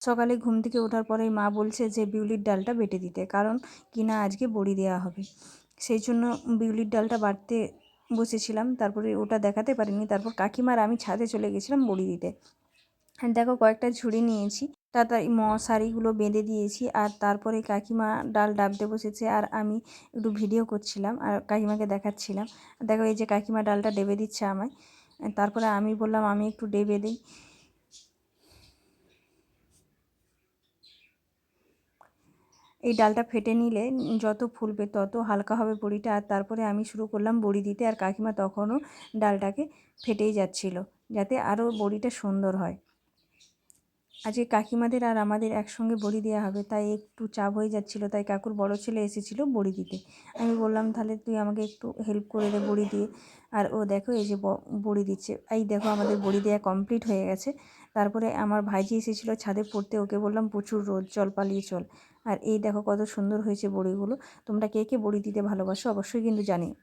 সকালে ঘুম থেকে ওঠার পরেই মা বলছে যে বিউলির ডালটা বেটে দিতে, কারণ কিনা আজকে বড়ি দেওয়া হবে। সেই জন্য বিউলির ডালটা বাটতে বসেছিলাম। তারপরে ওটা দেখাতে পারিনি। তারপর কাকিমার আমি ছাদে চলে গেছিলাম বড়ি দিতে। দেখো কয়েকটা ঝুড়ি নিয়েছি, তাড়াতাড়ি মশারিগুলো বেঁধে দিয়েছি। আর তারপরে কাকিমা ডাল ডাবতে বসেছে আর আমি একটু ভিডিও করছিলাম আর কাকিমাকে দেখাচ্ছিলাম। দেখো এই যে কাকিমা ডালটা ডেবে দিচ্ছে আমায়। তারপরে আমি বললাম আমি একটু ডেবে দিই। এই ডালটা ফেটে নিলে যত ফুলবে তত হালকা হবে বড়িটা। আর তারপরে আমি শুরু করলাম বড়ি দিতে, আর কাকিমা তখনও ডালটাকে ফেটেই যাচ্ছিল যাতে আরও বড়িটা সুন্দর হয়। আজকে কাকিমাদের আর আমাদের একসঙ্গে বড়ি দেওয়া হবে, তাই একটু চাপ হয়ে যাচ্ছিলো। তাই কাকুর বড় ছেলে এসেছিলো বড়ি দিতে। আমি বললাম তাহলে তুই আমাকে একটু হেল্প করে দে বড়ি দিয়ে। আর ও দেখো এই যে বড়ি দিচ্ছে। এই দেখো আমাদের বড়ি দেওয়া কমপ্লিট হয়ে গেছে। তারপরে আমার ভাইজি এসেছিলো ছাদে পড়তে, ওকে বললাম প্রচুর রোদ, চল পালিয়ে চল। আর এই দেখো কত সুন্দর হয়েছে বড়িগুলো। তোমরা কে কে বড়ি দিতে ভালোবাসো অবশ্যই কিন্তু জানিও।